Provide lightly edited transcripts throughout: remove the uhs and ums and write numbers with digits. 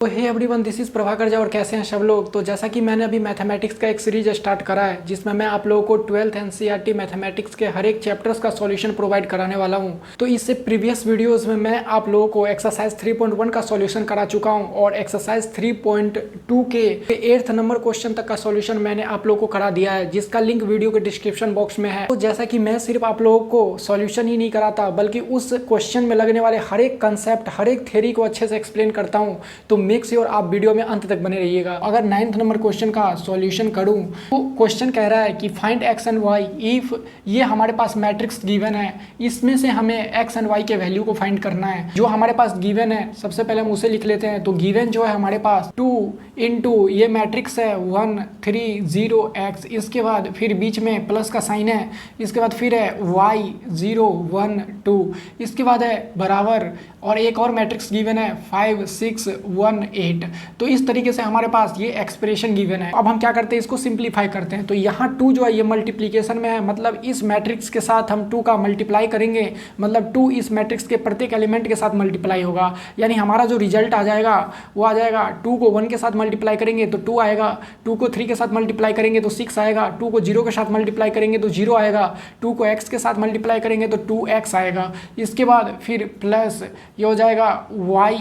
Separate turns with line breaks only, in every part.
तो hey everyone, this is Prabhakar Jha. और कैसे हैं सब लोग। तो जैसा कि मैंने अभी मैथमेटिक्स का एक सीरीज स्टार्ट करा है जिसमें मैं आप लोगों को 12th एनसीईआरटी मैथमेटिक्स के हर एक चैप्टर्स का सॉल्यूशन प्रोवाइड कराने वाला हूं। तो इससे प्रीवियस वीडियोस में मैं आप लोगों को एक्सरसाइज 3.1 का सॉल्यूशन करा चुका हूं और एक्सरसाइज 3.2 के 8th नंबर क्वेश्चन तक का सॉल्यूशन मैंने आप लोगों को करा दिया है, जिसका लिंक वीडियो के डिस्क्रिप्शन बॉक्स में है। तो जैसा कि मैं सिर्फ आप लोगों को सॉल्यूशन ही नहीं कराता बल्कि उस क्वेश्चन में लगने वाले हर एक कंसेप्ट, हर एक थ्योरी को अच्छे से एक्सप्लेन करता हूँ। तो मेक श्योर आप वीडियो में अंत तक बने रहिएगा। अगर 9th नंबर क्वेश्चन का सॉल्यूशन करूं तो क्वेश्चन कह रहा है कि find x and y if ये हमारे पास मैट्रिक्स गिवन है, इसमें से हमें एक्स एंड वाई के वैल्यू को फाइंड करना है। जो हमारे पास गिवन है सबसे पहले हम उसे लिख लेते हैं। तो गिवन जो है हमारे पास 2 इंटू ये मैट्रिक्स है 1 3 0 x, इसके बाद फिर बीच में प्लस का साइन है, इसके बाद फिर है y 0 1 2, इसके बाद है बराबर और एक और मैट्रिक्स गिवन है 5 6 1 8। तो इस तरीके से हमारे पास ये एक्सप्रेशन गिवन है। अब हम क्या करते हैं, इसको सिंप्लीफाई करते हैं। तो यहाँ 2 जो है ये मल्टीप्लीकेशन में है, मतलब इस मैट्रिक्स के साथ हम 2 का मल्टीप्लाई करेंगे, मतलब 2 इस मैट्रिक्स के प्रत्येक एलिमेंट के साथ मल्टीप्लाई होगा। यानी हमारा जो रिजल्ट आ जाएगा वो आ जाएगा 2 को 1 के साथ मल्टीप्लाई करेंगे तो 2 आएगा, 2 को 3 के साथ मल्टीप्लाई करेंगे तो 6 आएगा, 2 को 0 के साथ मल्टीप्लाई करेंगे तो 0 आएगा, 2 को x के साथ मल्टीप्लाई करेंगे तो 2x आएगा। इसके बाद फिर प्लस ये हो जाएगा y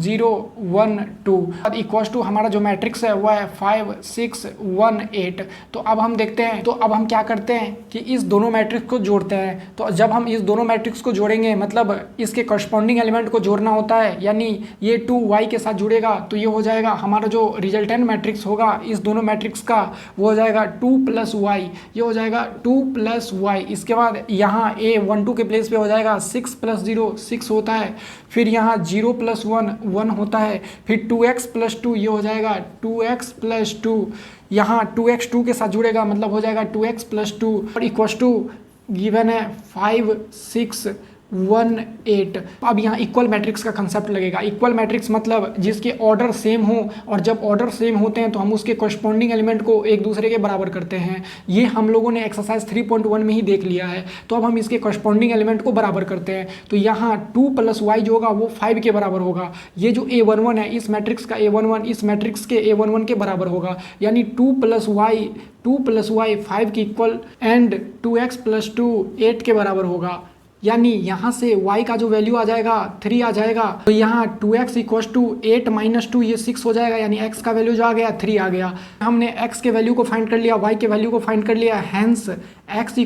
0 1 2 इक्वल्स टू हमारा जो मैट्रिक्स है वो है 5 6 1 8। तो अब हम देखते हैं, तो अब हम क्या करते हैं कि इस दोनों मैट्रिक्स को जोड़ते हैं। तो जब हम इस दोनों मैट्रिक्स को जोड़ेंगे मतलब इसके करस्पॉन्डिंग एलिमेंट को जोड़ना होता है, यानी ये 2 y के साथ जुड़ेगा तो ये हो जाएगा हमारा जो रिजल्टेंट मैट्रिक्स होगा इस दोनों मैट्रिक्स का वो हो जाएगा 2 + y, ये हो जाएगा 2 + y। इसके बाद यहाँ a 1 2 के प्लेस पे हो जाएगा 6 + 0 6 होता है, फिर यहाँ 0 + 1 1 होता है, फिर 2x + 2 ये हो जाएगा 2x + 2, यहाँ 2x 2 के साथ जुड़ेगा मतलब हो जाएगा 2x + 2 और इक्वल्स टू गिवन है 5 6 1 8। अब यहाँ इक्वल मैट्रिक्स का कंसेप्ट लगेगा। इक्वल मैट्रिक्स मतलब जिसके ऑर्डर सेम हो, और जब ऑर्डर सेम होते हैं तो हम उसके करस्पॉन्डिंग एलिमेंट को एक दूसरे के बराबर करते हैं। ये हम लोगों ने एक्सरसाइज 3.1 में ही देख लिया है। तो अब हम इसके करस्पॉन्डिंग एलिमेंट को बराबर करते हैं। तो यहाँ 2 + y जो होगा वो 5 के बराबर होगा। ये जो a11 है इस मैट्रिक्स का a11 इस मैट्रिक्स के a11 के बराबर होगा, यानी 2 + y 5 के इक्वल एंड 2x + 2 8 के बराबर होगा। यानी यहाँ से y का जो वैल्यू आ जाएगा 3 आ जाएगा। तो यहाँ 2x = 8 - 2 ये 6 हो जाएगा, यानी x का वैल्यू जो आ गया 3 आ गया। हमने x के वैल्यू को फाइंड कर लिया, y के वैल्यू को फाइंड कर लिया, हैंस x =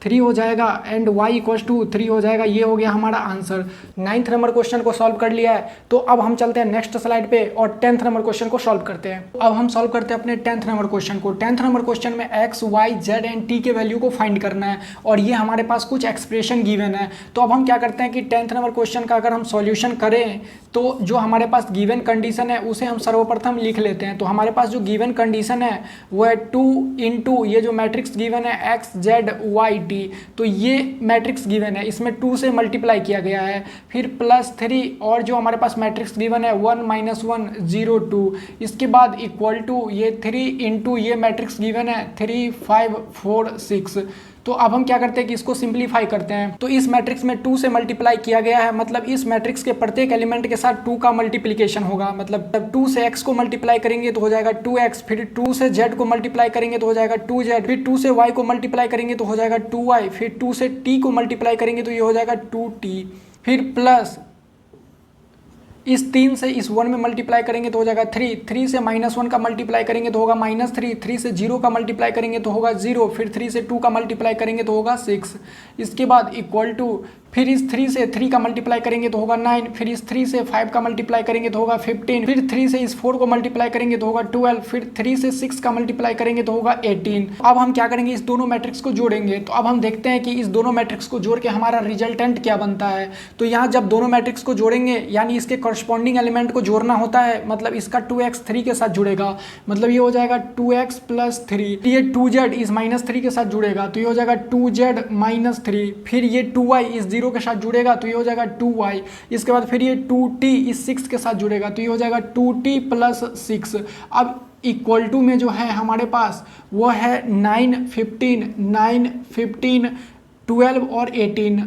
3 हो जाएगा एंड y = 3 हो जाएगा। ये हो गया हमारा आंसर। 9th नंबर क्वेश्चन को सॉल्व कर लिया है। तो अब हम चलते हैं नेक्स्ट स्लाइड पे और 10th नंबर क्वेश्चन को सॉल्व करते हैं। अब हम सॉल्व करते हैं अपने 10th नंबर क्वेश्चन को। 10th नंबर क्वेश्चन में x y z and t के वैल्यू को फाइंड करना है और ये हमारे पास कुछ एक्सप्रेशन गिवन है। तो अब हम क्या करते हैं कि 10th नंबर क्वेश्चन का अगर हम सॉल्यूशन करें तो जो हमारे पास गिवन कंडीशन है उसे हम सर्वप्रथम लिख लेते हैं। तो हमारे पास जो गिवन कंडीशन है वो है 2 इंटू ये जो मैट्रिक्स गिवन है x z y t। तो ये मैट्रिक्स गिवन है, इसमें 2 से मल्टीप्लाई किया गया है, फिर +3 और जो हमारे पास मैट्रिक्स गिवन है 1 - 1 0 2, इसके बाद इक्वल टू ये 3 इंटू ये मैट्रिक्स गिवन है 3 5 4 6। तो अब हम क्या करते हैं कि इसको सिंप्लीफाई करते हैं। तो इस मैट्रिक्स में 2 से मल्टीप्लाई किया गया है, मतलब इस मैट्रिक्स के प्रत्येक एलिमेंट के साथ 2 का मल्टीप्लिकेशन होगा। मतलब जब 2 से x को मल्टीप्लाई करेंगे तो हो जाएगा 2x, फिर 2 से z को मल्टीप्लाई करेंगे तो हो जाएगा 2z, फिर 2 से y को मल्टीप्लाई करेंगे तो हो जाएगा 2y, फिर 2 से t को मल्टीप्लाई करेंगे तो ये हो जाएगा 2t, फिर प्लस इस 3 से इस 1 में मल्टीप्लाई करेंगे तो हो जाएगा 3, 3 से -1 का मल्टीप्लाई करेंगे तो होगा -3, 3 से 0 का मल्टीप्लाई करेंगे तो होगा 0, फिर 3 से 2 का मल्टीप्लाई करेंगे तो होगा 6। इसके बाद इक्वल टू फिर इस 3 से 3 का मल्टीप्लाई करेंगे तो होगा 9, फिर इस 3 से 5 का मल्टीप्लाई करेंगे तो होगा 15, फिर 3 से इस 4 को मल्टीप्लाई करेंगे तो होगा 12, फिर 3 से 6 का मल्टीप्लाई करेंगे तो होगा 18। अब हम क्या करेंगे, इस दोनों मैट्रिक्स को जोड़ेंगे। तो अब हम देखते हैं कि इस दोनों मैट्रिक्स को जोड़ के हमारा रिजल्टेंट क्या बनता है। तो यहाँ जब दोनों मैट्रिक्स को जोड़ेंगे यानी इसके करस्पॉन्डिंग एलिमेंट को जोड़ना होता है, मतलब इसका 2x 3 के साथ जुड़ेगा, मतलब ये हो जाएगा 2x + 3, ये 2z इस -3 के साथ जुड़ेगा तो ये हो जाएगा 2z - 3, फिर ये 2y इस 0 के साथ जुड़ेगा तो ये हो जाएगा 2y, इसके बाद फिर ये 2t इस 6 के साथ जुड़ेगा तो ये हो जाएगा 2t + 6। अब इक्वल टू में जो है हमारे पास वो है 9 15 12 और 18।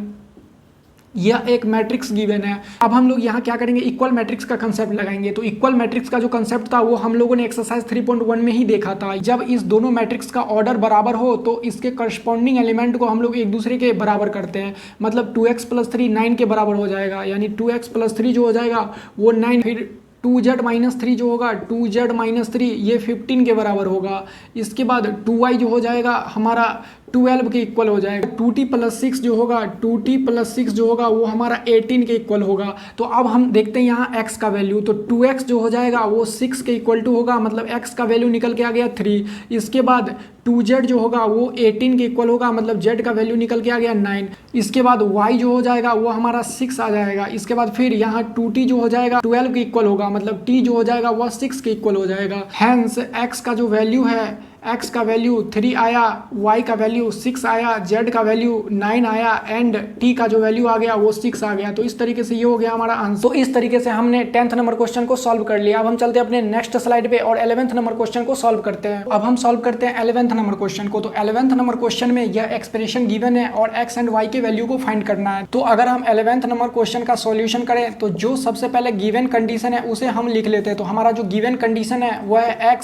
यह एक मैट्रिक्स गिवन है। अब हम लोग यहाँ क्या करेंगे, इक्वल मैट्रिक्स का कंसेप्ट लगाएंगे। तो इक्वल मैट्रिक्स का जो कंसेप्ट था वो हम लोगों ने एक्सरसाइज 3.1 में ही देखा था। जब इस दोनों मैट्रिक्स का ऑर्डर बराबर हो तो इसके करस्पॉन्डिंग एलिमेंट को हम लोग एक दूसरे के बराबर करते हैं। मतलब 2x + 3 9 के बराबर हो जाएगा, यानी 2x + 3 जो हो जाएगा वो 9, फिर 2z - 3 जो होगा 2z - 3 ये 15 के बराबर होगा। इसके बाद 2y जो हो जाएगा हमारा 12 के इक्वल हो जाएगा। 2t + 6 जो होगा 2t + 6 जो होगा वो हमारा 18 के इक्वल होगा। तो अब हम देखते हैं यहाँ x का वैल्यू, तो 2x जो हो जाएगा वो 6 के इक्वल टू होगा, मतलब x का वैल्यू निकल के आ गया 3। इसके बाद 2z जो होगा वो 18 के इक्वल होगा, मतलब z का वैल्यू निकल के आ गया 9। इसके बाद y जो हो जाएगा वो हमारा 6 आ जाएगा। इसके बाद फिर यहाँ 2t जो हो जाएगा 12 के इक्वल होगा, मतलब t जो हो जाएगा वह 6 के इक्वल हो जाएगा। हैंस x का जो वैल्यू है, x का वैल्यू 3 आया, y का वैल्यू 6 आया, z का वैल्यू 9 आया एंड t का जो वैल्यू आ गया वो 6 आ गया। तो इस तरीके से ये हो गया हमारा आंसर। तो इस तरीके से हमने 10th नंबर क्वेश्चन को सॉल्व कर लिया। अब हम चलते हैं अपने नेक्स्ट स्लाइड पे और 11th नंबर क्वेश्चन को सॉल्व करते हैं। अब हम सॉल्व करते हैं 11th नंबर क्वेश्चन को। तो 11th नंबर क्वेश्चन में यह एक्सप्रेशन गिवन है और x एंड y के वैल्यू को फाइंड करना है। तो अगर हम 11th नंबर क्वेश्चन का सॉल्यूशन करें तो जो सबसे पहले गिवन कंडीशन है उसे हम लिख लेते हैं। तो हमारा जो गिवन कंडीशन है वह है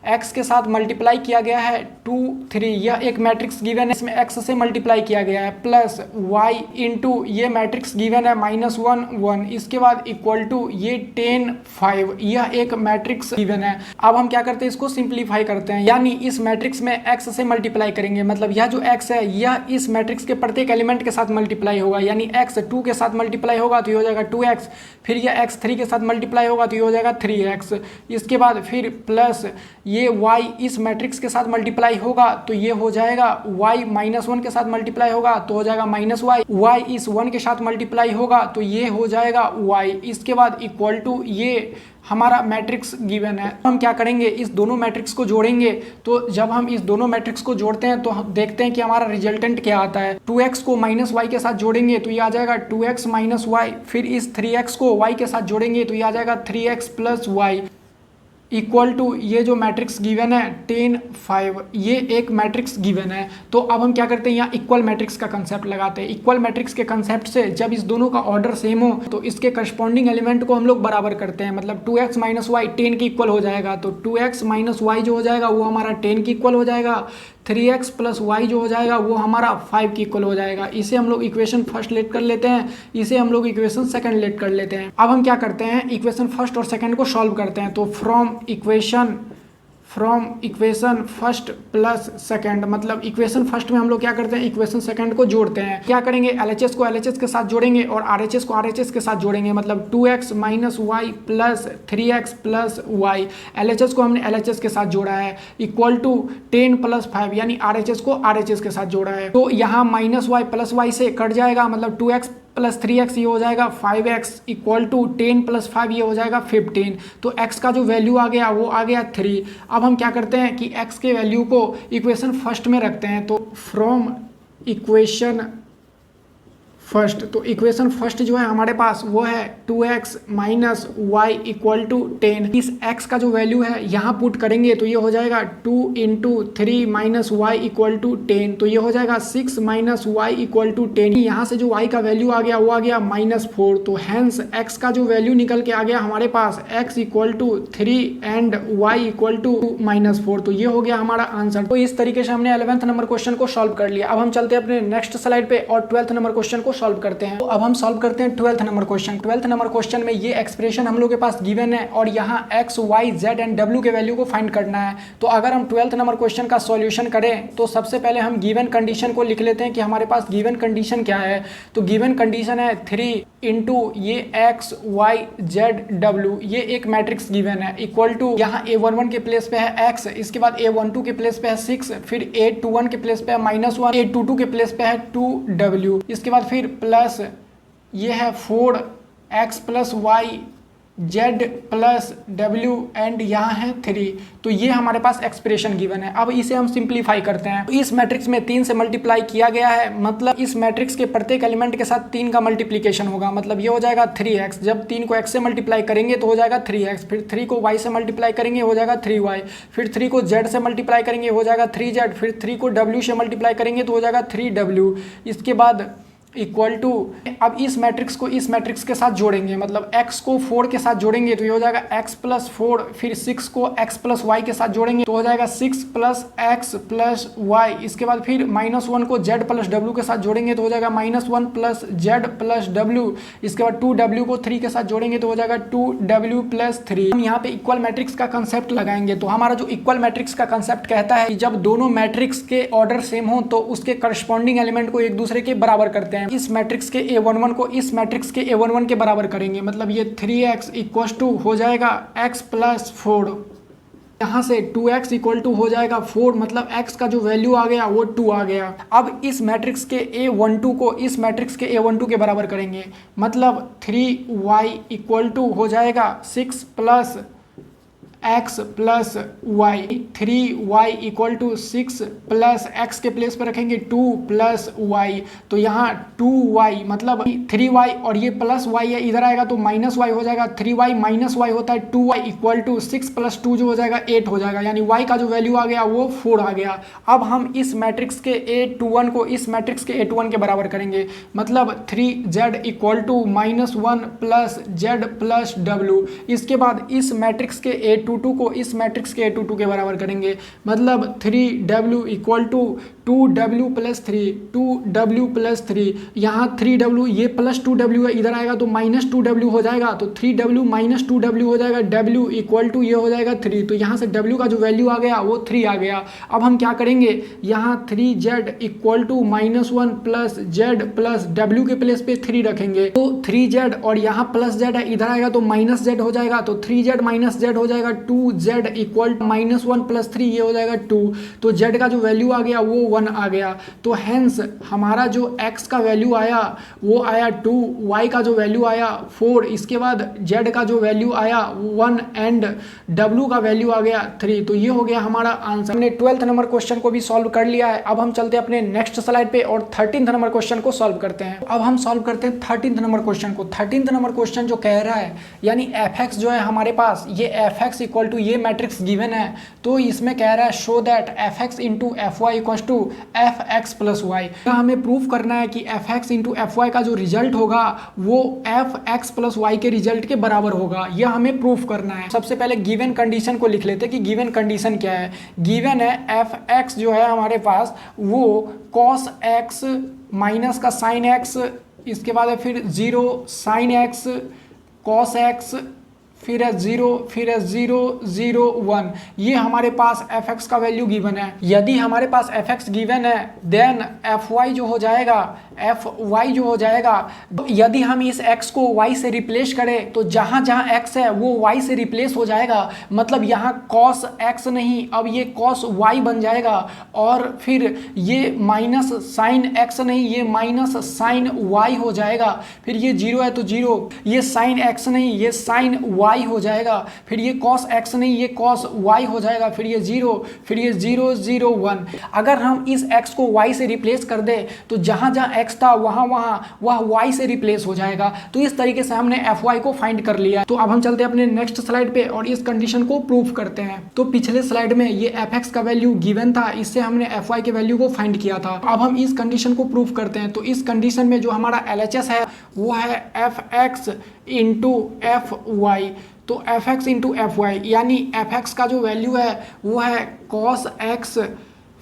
x के साथ मल्टीप्लाई किया गया है 2 3, यह एक मैट्रिक्स गिवन है, इसमें x से मल्टीप्लाई किया गया है, प्लस y इंटू ये मैट्रिक्स गिवन है -1 1, इसके बाद इक्वल टू ये 10 5, यह एक मैट्रिक्स गिवन है। अब हम क्या करते हैं, इसको सिंप्लीफाई करते हैं, यानी इस मैट्रिक्स में x से मल्टीप्लाई करेंगे। मतलब यह जो x है यह इस मैट्रिक्स के प्रत्येक एलिमेंट के साथ मल्टीप्लाई होगा, यानी x 2 के साथ मल्टीप्लाई होगा तो ये हो जाएगा 2x, फिर यह x 3 के साथ मल्टीप्लाई होगा तो ये हो जाएगा 3x, इसके बाद फिर प्लस ये y इस मैट्रिक्स के साथ मल्टीप्लाई होगा तो ये हो जाएगा y -1 के साथ मल्टीप्लाई होगा तो हो जाएगा -y, y इस 1 के साथ मल्टीप्लाई होगा तो ये हो जाएगा y, इसके बाद इक्वल टू ये हमारा मैट्रिक्स गिवन है। हम क्या करेंगे, इस दोनों मैट्रिक्स को जोड़ेंगे। तो जब हम इस दोनों मैट्रिक्स को जोड़ते हैं तो हम देखते हैं कि हमारा रिजल्टेंट क्या आता है। 2x को -y के साथ जोड़ेंगे तो ये आ जाएगा 2x - y, फिर इस 3x को y के साथ जोड़ेंगे तो ये आ जाएगा 3x + y इक्वल टू ये जो मैट्रिक्स गिवन है 10 5, ये एक मैट्रिक्स गिवन है। तो अब हम क्या करते हैं, यहाँ इक्वल मैट्रिक्स का कंसेप्ट लगाते हैं। इक्वल मैट्रिक्स के कंसेप्ट से जब इस दोनों का ऑर्डर सेम हो तो इसके करस्पॉन्डिंग एलिमेंट को हम लोग बराबर करते हैं। मतलब 2x - y 10 के इक्वल हो जाएगा, तो 2x - y जो हो जाएगा वो हमारा 10 के इक्वल हो जाएगा, 3x + y जो हो जाएगा वो हमारा 5 के इक्वल हो जाएगा। इसे हम लोग इक्वेशन फर्स्ट लेट कर लेते हैं, इसे हम लोग इक्वेशन सेकंड लेट कर लेते हैं। अब हम क्या करते हैं, इक्वेशन फर्स्ट और सेकंड को सॉल्व करते हैं। तो from equation first plus second, मतलब इक्वेशन फर्स्ट में हम लोग क्या करते हैं, इक्वेशन सेकंड को जोड़ते हैं। क्या करेंगे, LHS को LHS के साथ जोड़ेंगे और RHS को RHS के साथ जोड़ेंगे। मतलब 2x - y + 3x + y, LHS को हमने LHS के साथ जोड़ा है, इक्वल टू 10 + 5, यानी RHS को RHS के साथ जोड़ा है। तो यहाँ -y + y से कट जाएगा, मतलब 2x + 3x ये हो जाएगा 5x, इक्वल टू 10 + 5 ये हो जाएगा 15। तो x का जो वैल्यू आ गया वो आ गया 3। अब हम क्या करते हैं कि x के वैल्यू को इक्वेशन फर्स्ट में रखते हैं। तो फ्रॉम इक्वेशन फर्स्ट, तो इक्वेशन फर्स्ट जो है हमारे पास वो है 2x - y = 10। इस x का जो वैल्यू है यहाँ पुट करेंगे तो ये हो जाएगा 2 × 3 - y = 10, तो ये हो जाएगा 6 - y = 10। यहाँ से जो y का वैल्यू आ गया वो आ गया -4, तो हैंस x का जो वैल्यू निकल के आ गया हमारे पास x = 3 एंड y = -4, तो ये हो गया हमारा आंसर। तो इस तरीके से हमने 11th नंबर क्वेश्चन को सॉल्व कर लिया। अब हम चलते हैं अपने नेक्स्ट स्लाइड पे और 12th नंबर क्वेश्चन को सॉल्व करते हैं। तो अब हम सॉल्व करते हैं 12th number question. 12th number question में ये एक्सप्रेशन हम लोग के पास गिवन है और यहाँ x y z and w के वैल्यू को फाइंड करना है। तो अगर हम 12th नंबर क्वेश्चन का सॉल्यूशन करें तो सबसे पहले हम गिवन कंडीशन को लिख लेते हैं कि हमारे पास गिवन कंडीशन क्या है। तो गिवन कंडीशन है 3 × ये x y z w, ये एक मैट्रिक्स गिवन है, इक्वल टू यहाँ a11 के प्लेस पे है x, इसके बाद a12 के प्लेस पे है 6, फिर a21 के प्लेस पे है -1, a22 के प्लेस पे है 2w, इसके बाद फिर प्लस ये है 4x + y z + w and यहाँ है 3। तो ये हमारे पास एक्सप्रेशन गिवन है। अब इसे हम सिंप्लीफाई करते हैं। तो इस मैट्रिक्स में 3 से मल्टीप्लाई किया गया है, मतलब इस मैट्रिक्स के प्रत्येक एलिमेंट के साथ 3 का मल्टीप्लीकेशन होगा। मतलब ये हो जाएगा 3x, जब 3 को x से मल्टीप्लाई करेंगे तो हो जाएगा 3x, फिर 3 को y से मल्टीप्लाई करेंगे हो जाएगा 3y, फिर 3 को z से मल्टीप्लाई करेंगे हो जाएगा 3z, फिर 3 को w से मल्टीप्लाई करेंगे तो हो जाएगा 3w, इसके बाद इक्वल टू, अब इस मैट्रिक्स को इस मैट्रिक्स के साथ जोड़ेंगे, मतलब x को 4 के साथ जोड़ेंगे तो ये हो जाएगा x प्लस 4, फिर 6 को x प्लस वाई के साथ जोड़ेंगे तो हो जाएगा 6 प्लस x प्लस वाई। इसके बाद फिर -1 को z प्लस w के साथ जोड़ेंगे तो हो जाएगा -1 प्लस z प्लस w। इसके बाद 2w को 3 के साथ जोड़ेंगे तो हो जाएगा 2w प्लस 3। हम यहाँ पे इक्वल मैट्रिक्स का कंसेप्ट लगाएंगे। तो हमारा जो इक्वल मैट्रिक्स का कंसेप्ट कहता है कि जब दोनों मैट्रिक्स के ऑर्डर सेम हो तो उसके करस्पॉन्डिंग एलिमेंट को एक दूसरे के बराबर करते हैं। इस मैट्रिक्स के a11 को इस मैट्रिक्स के a11 के बराबर करेंगे, मतलब ये 3x इक्वल टू हो जाएगा x प्लस 4। यहाँ से 2x इक्वल टू हो जाएगा 4, मतलब x का जो वैल्यू आ गया वो 2 आ गया। अब इस मैट्रिक्स के a12 को इस मैट्रिक्स के a12 के बराबर करेंगे, मतलब 3y इक्वल टू हो जाएगा 6 plus x plus y. 3y equal to 6 plus x के प्लेस पर रखेंगे 2 प्लस y, तो यहाँ 2y मतलब 3y और ये प्लस y है, इधर आएगा तो माइनस y हो जाएगा। 3y माइनस y होता है 2y इक्वल टू 6 प्लस 2 जो हो जाएगा 8 हो जाएगा, यानी y का जो वैल्यू आ गया वो 4 आ गया। अब हम इस मैट्रिक्स के a21 को इस मैट्रिक्स के a21 के बराबर करेंगे, मतलब 3z equal to -1 plus z plus w। इसके बाद इस मैट्रिक्स के a22 को इस मैट्रिक्स के a22 के बराबर करेंगे, मतलब 3w equal to 2w plus 3, 2w plus 3। यहाँ 3w ये प्लस 2w है, इधर आएगा तो -2w हो जाएगा, तो 3w माइनस 2w हो जाएगा। w इक्वल टू ये हो जाएगा 3, तो यहाँ से w का जो वैल्यू आ गया वो 3 आ गया। अब हम क्या करेंगे, यहाँ 3z equal to -1 plus z plus w के प्लेस पे 3 रखेंगे, तो 3z और यहाँ प्लस z है, इधर आएगा तो माइनस z हो जाएगा, तो 3z माइनस z हो जाएगा 2z इक्वल -1 प्लस 3 ये हो जाएगा 2, तो z का जो वैल्यू आ गया वो 1 आ गया। तो हेंस हमारा जो x का वैल्यू आया वो आया 2, y का जो वैल्यू आया 4, इसके बाद z का जो वैल्यू आया 1 एंड w का वैल्यू आ गया 3। तो ये हो गया हमारा आंसर। हमने 12th नंबर क्वेश्चन को भी सॉल्व कर लिया है। अब हम चलते हैं अपने नेक्स्ट स्लाइड पे और 13th नंबर क्वेश्चन को सॉल्व करते हैं। अब हम सॉल्व करते हैं 13th नंबर क्वेश्चन को। 13th नंबर क्वेश्चन जो कह रहा है, यानी f(x) जो है हमारे पास, ये f(x) इक्वल टू ये मैट्रिक्स गिवन है, तो इसमें कह रहा है show that f(x) into fy equal to fx plus y. हमें प्रूव करना है कि fx इंटू fy का जो रिजल्ट होगा वो fx प्लस वाई के रिजल्ट के बराबर होगा, यह हमें प्रूव करना है। सबसे पहले गिवन कंडीशन को लिख लेते हैं कि गिवन कंडीशन क्या है। गिवन है fx जो है हमारे पास वो cos x माइनस का sin x, इसके बाद है फिर 0 sin x cos x, फिर है 0, फिर है 0 0 1, ये हमारे पास fx का वैल्यू गिवन है। यदि हमारे पास fx गिवन है देन fy जो हो जाएगा, यदि हम इस x को y से रिप्लेस करें तो जहाँ जहाँ x है वो y से रिप्लेस हो जाएगा, मतलब यहाँ cos x नहीं, अब ये cos y बन जाएगा, और फिर ये माइनस sin x नहीं, ये माइनस sin y हो जाएगा। फिर ये 0 है तो 0, ये sin x नहीं, ये sin y हो जाएगा। फिर ये cos x नहीं, ये cos y हो जाएगा। फिर ये 0, फिर ये 0 0 1। अगर हम इस x को y से रिप्लेस कर दें तो जहाँ जहाँ x था वहाँ वह y से रिप्लेस हो जाएगा। तो इस तरीके से हमने fy को फाइंड कर लिया। तो अब हम चलते हैं अपने नेक्स्ट स्लाइड पे और इस कंडीशन को प्रूव करते हैं। तो पिछले स्लाइड में ये fx का वैल्यू गिवन था, इससे हमने fy के वैल्यू को फाइंड किया था। अब हम इस कंडीशन को प्रूव करते हैं। तो इस कंडीशन में जो हमारा LHS है वो है fx इंटू fy। तो fx इंटू fy यानी fx का जो वैल्यू है वो है cos x,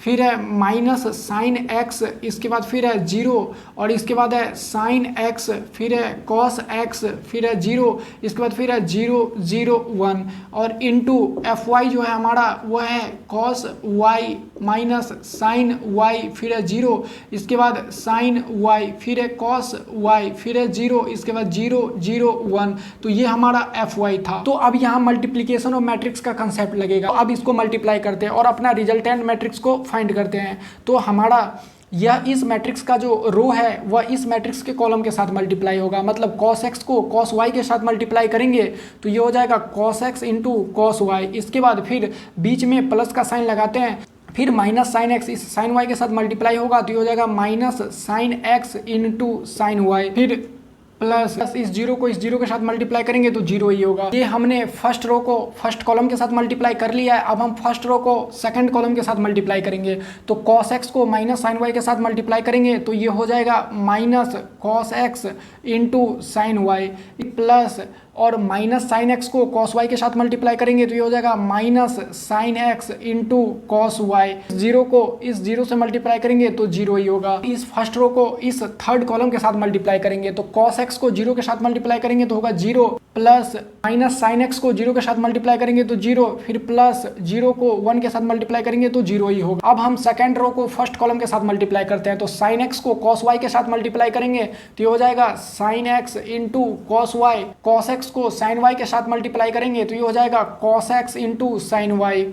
फिर है माइनस साइन x, इसके बाद फिर है 0, और इसके बाद है साइन x, फिर है cos x, फिर है 0, इसके बाद फिर है 0 0 1, और इंटू fy जो है हमारा वो है cos y minus sine y, फिर है 0, इसके बाद साइन y, फिर है cos y, फिर है 0, इसके बाद 0 0 1। तो ये हमारा fy था। तो अब यहाँ मल्टीप्लीकेशन ऑफ मैट्रिक्स का कंसेप्ट लगेगा। अब इसको मल्टीप्लाई करते हैं और अपना रिजल्टेंट मैट्रिक्स को फाइंड करते हैं। तो हमारा यह इस मैट्रिक्स का जो रो है वह इस मैट्रिक्स के कॉलम के साथ मल्टीप्लाई होगा, मतलब cos x को cos y के साथ मल्टीप्लाई करेंगे तो ये हो जाएगा cos x into cos y। इसके बाद फिर बीच में प्लस का साइन लगाते हैं, फिर माइनस साइन x इस साइन y के साथ मल्टीप्लाई होगा तो ये हो जाएगा minus sine x into sine y। फिर प्लस इस जीरो को इस जीरो के साथ मल्टीप्लाई करेंगे तो जीरो ही होगा। ये हमने फर्स्ट रो को फर्स्ट कॉलम के साथ मल्टीप्लाई कर लिया है। अब हम फर्स्ट रो को सेकंड कॉलम के साथ मल्टीप्लाई करेंगे। तो कॉस एक्स को माइनस साइन वाई के साथ मल्टीप्लाई करेंगे तो ये हो जाएगा minus cos x into sine y, plus और माइनस साइन एक्स को कॉस वाई के साथ मल्टीप्लाई करेंगे तो ये हो जाएगा minus sine x into cos y. Zero को इस जीरो से मल्टीप्लाई करेंगे तो जीरो ही होगा। इस फर्स्ट रो को इस थर्ड कॉलम के साथ मल्टीप्लाई करेंगे तो कॉस एक्स को जीरो के साथ मल्टीप्लाई करेंगे तो होगा zero, plus minus sine x को जीरो के साथ मल्टीप्लाई करेंगे तो जीरो, फिर प्लस जीरो को वन के साथ मल्टीप्लाई करेंगे तो जीरो ही होगा। अब हम सेकंड रो को फर्स्ट कॉलम के साथ मल्टीप्लाई करते हैं। तो साइन एक्स को कॉस वाई के साथ मल्टीप्लाई करेंगे तो ये हो जाएगा sine x into cos y. Cos x को साइन वाई के साथ मल्टीप्लाई करेंगे तो ये हो जाएगा cos x into sine y.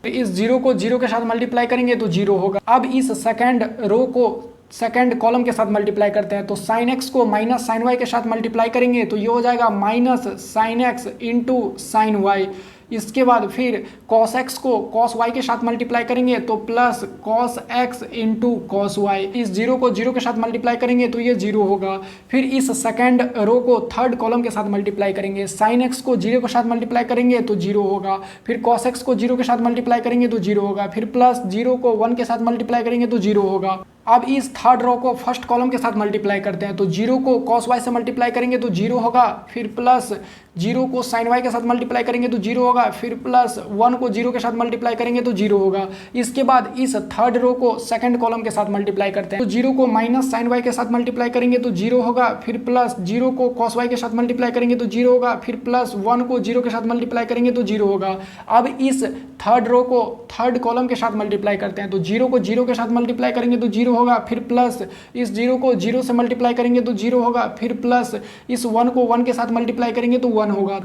इस जीरो को जीरो के साथ मल्टीप्लाई करेंगे तो जीरो होगा। अब इस सेकंड रो को सेकंड कॉलम के साथ मल्टीप्लाई करते हैं। तो साइन एक्स को माइनस साइन वाई के साथ मल्टीप्लाई करेंगे तो ये हो जाएगा minus sine x into sine y. इसके बाद फिर कॉस एक्स को कॉस वाई के साथ मल्टीप्लाई करेंगे तो plus cos x into cos y. इस जीरो को जीरो के साथ मल्टीप्लाई करेंगे तो ये जीरो होगा। फिर इस सेकंड रो को थर्ड कॉलम के साथ मल्टीप्लाई करेंगे। साइन एक्स को जीरो के साथ मल्टीप्लाई करेंगे तो जीरो होगा। फिर कॉस एक्स को जीरो के साथ मल्टीप्लाई करेंगे तो जीरो होगा। फिर प्लस जीरो को वन के साथ मल्टीप्लाई करेंगे तो जीरो होगा। अब इस थर्ड रो को फर्स्ट कॉलम के साथ मल्टीप्लाई करते हैं। तो जीरो को कॉस वाई से मल्टीप्लाई करेंगे तो जीरो होगा। फिर प्लस जीरो को साइन वाई के साथ मल्टीप्लाई करेंगे तो जीरो होगा। फिर प्लस वन को जीरो के साथ मल्टीप्लाई करेंगे तो जीरो होगा। इसके बाद इस थर्ड रो को सेकंड कॉलम के साथ मल्टीप्लाई करते हैं। तो जीरो को माइनस साइन वाई के साथ मल्टीप्लाई करेंगे तो जीरो होगा। फिर प्लस जीरो को कॉस वाई के साथ मल्टीप्लाई करेंगे तो जीरो होगा। फिर प्लस वन को जीरो के साथ मल्टीप्लाई करेंगे तो जीरो होगा। अब इस थर्ड रो को थर्ड कॉलम के साथ मल्टीप्लाई करते हैं। तो जीरो को जीरो के साथ मल्टीप्लाई करेंगे तो जीरो होगा। फिर प्लस इस जीरो को जीरो से मल्टीप्लाई करेंगे तो जीरो होगा। फिर प्लस इस वन को वन के साथ मल्टीप्लाई करेंगे तो वन होगा।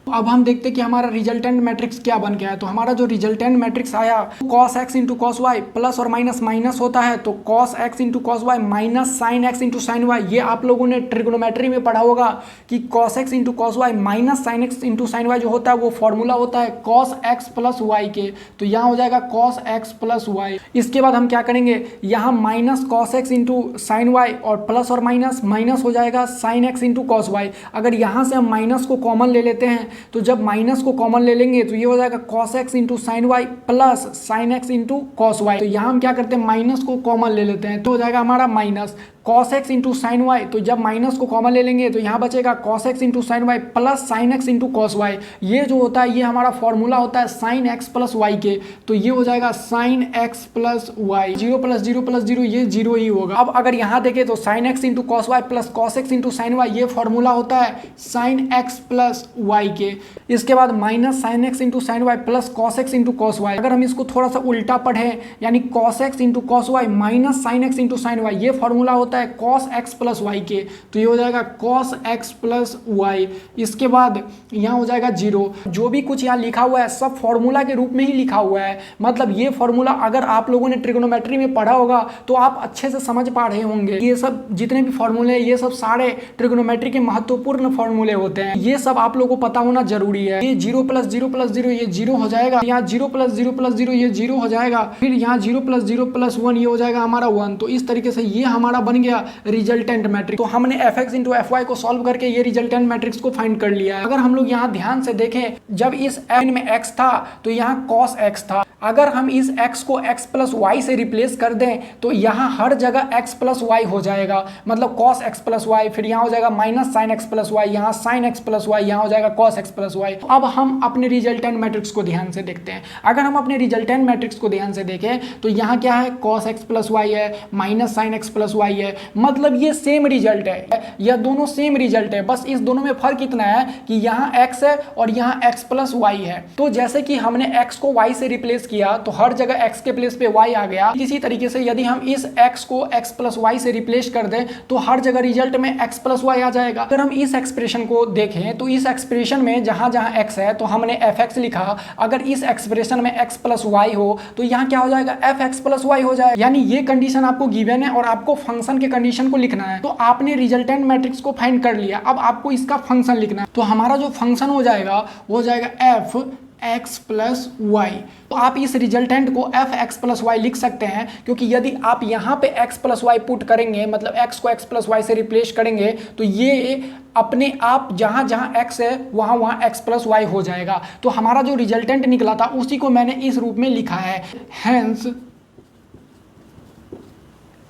अब हम देखते हैं कि हमारा रिजल्टेंट मैट्रिक्स क्या बन गया है। तो हमारा जो रिजल्टेंट मैट्रिक्स आया cos x into cos y plus और माइनस माइनस होता है। तो cos x into cos y minus sine x into sine y. ये आप लोगों ने ट्रिग्नोमेट्री में पढ़ा होगा कि cos x into cos y minus sine x into sine y जो होता है वो फॉर्मूला होता है कॉस एक्स प्लस वाई के। तो यहाँ हो जाएगा कॉस एक्स प्लस वाई। इसके बाद हम क्या करेंगे, यहाँ minus cos x into sine y और प्लस और माइनस माइनस हो जाएगा sine x into cos y. अगर यहाँ से हम माइनस को कॉमन ले लेते हैं तो जब माइनस को कॉमन ले लेंगे तो ये हो जाएगा cos x into sine y plus sine x into cos y. तो यहाँ हम क्या करते हैं, माइनस को कॉमन ले लेते हैं तो हो जाएगा हमारा minus cos x into sine y. तो जब माइनस को कॉमन ले लेंगे तो यहाँ बचेगा cos x into sine y plus sine x into cos y. ये जो होता है ये हमारा फॉर्मूला होता है साइन एक्स प्लस वाई के। तो ये हो जाएगा sine x plus y. Zero plus zero plus zero ये जीरो ही होगा। अब अगर यहाँ देखें तो sine x into cos y plus cos x into sine y ये फॉर्मूला होता है साइन एक्स प्लस वाई के। इसके बाद minus sine x into sine y plus cos x into cos y. अगर हम इसको थोड़ा सा उल्टा पढ़ें यानी cos x into cos y minus sine x into sine y ये फॉर्मूला होता है कॉस एक्स प्लस वाई के। तो ये हो जाएगा कॉस एक्स प्लस वाई। इसके बाद यहाँ हो जाएगा जीरो। जो भी कुछ यहाँ लिखा हुआ है सब फॉर्मूला के रूप में ही लिखा हुआ है। मतलब ये फॉर्मूला अगर आप लोगों ने ट्रिग्नोमेट्री में पढ़ा होगा तो आप अच्छे से समझ पा रहे होंगे। ये सब जितने भी फॉर्मूले ये सब सारे ट्रिग्नोमेट्री के महत्वपूर्ण फॉर्मूले होते हैं। ये सब आप लोगों को पता होना जरूरी है। ये जीरो प्लस जीरो ये जीरो हो जाएगा। यहाँ जीरो प्लस जीरो ये जीरो हो जाएगा। फिर यहाँ जीरो प्लस वन ये हो जाएगा हमारा वन। तो इस तरीके से ये हमारा बन गया रिजल्टेंट मैट्रिक्स। तो हमने f x into f y को सॉल्व करके ये रिजल्टेंट मैट्रिक्स को फाइंड कर लिया है। अगर हम लोग यहाँ ध्यान से देखें जब इस एन में एक्स था तो यहाँ कॉस एक्स था। अगर हम इस x को x प्लस वाई से रिप्लेस कर दें तो यहाँ हर जगह x प्लस वाई हो जाएगा। मतलब cos x प्लस वाई, फिर यहाँ हो जाएगा minus sine x plus y, यहाँ साइन x प्लस वाई, यहाँ हो जाएगा cos x प्लस वाई। अब हम अपने रिजल्टेंट मैट्रिक्स को ध्यान से देखते हैं। अगर हम अपने रिजल्टेंट मैट्रिक्स को ध्यान से देखें तो यहाँ क्या है, cos x प्लस वाई है, minus sine x plus y है। मतलब ये सेम रिजल्ट है, यह दोनों सेम रिजल्ट है। बस इस दोनों में फर्क इतना है कि यहाँ x है और यहाँ x प्लस वाई है। तो जैसे कि हमने x को y से रिप्लेस किया तो हर जगह x के प्लेस पे y आ गया। इसी तरीके से यदि हम इस x को x प्लस वाई से रिप्लेस कर दें तो हर जगह रिजल्ट में x प्लस वाई आ जाएगा। अगर हम इस एक्सप्रेशन को देखें तो इस एक्सप्रेशन में जहां जहां x है तो हमने fx लिखा। अगर इस एक्सप्रेशन में x प्लस वाई हो तो यहाँ क्या हो जाएगा, fx प्लस वाई हो जाएगा। यानी ये कंडीशन आपको गिवन है और आपको फंक्शन के कंडीशन को लिखना है। तो आपने रिजल्टेंट मैट्रिक्स को फाइंड कर लिया। अब आपको इसका फंक्शन लिखना है। तो हमारा जो फंक्शन हो जाएगा वो हो जाएगा f एक्स प्लस वाई। तो आप इस रिजल्टेंट को एफ एक्स प्लस वाई लिख सकते हैं, क्योंकि यदि आप यहाँ पे एक्स प्लस वाई पुट करेंगे, मतलब एक्स को एक्स प्लस वाई से रिप्लेस करेंगे, तो ये अपने आप जहाँ जहाँ एक्स है वहाँ वहाँ एक्स प्लस वाई हो जाएगा। तो हमारा जो रिजल्टेंट निकला था उसी को मैंने इस रूप में लिखा है। Hence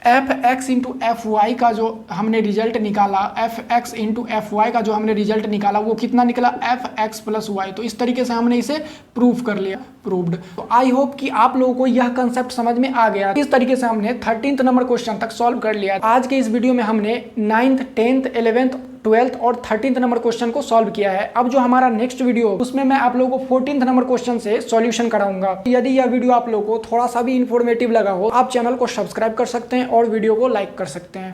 f x into f y का जो हमने रिजल्ट निकाला, f x into f y का जो हमने रिजल्ट निकाला वो कितना निकला, एफ एक्स प्लस वाई। तो इस तरीके से हमने इसे प्रूव कर लिया, प्रूव्ड। तो आई होप कि आप लोगों को यह कंसेप्ट समझ में आ गया। इस तरीके से हमने 13th नंबर क्वेश्चन तक सॉल्व कर लिया। आज के इस वीडियो में हमने 9th 10th 11th 12th और 13th नंबर क्वेश्चन को सॉल्व किया है। अब जो हमारा नेक्स्ट वीडियो उसमें मैं आप लोगों को 14th नंबर क्वेश्चन से सॉल्यूशन कराऊंगा। यदि यह वीडियो आप लोगों को थोड़ा सा भी इंफॉर्मेटिव लगा हो, आप चैनल को सब्सक्राइब कर सकते हैं और वीडियो को लाइक कर सकते हैं।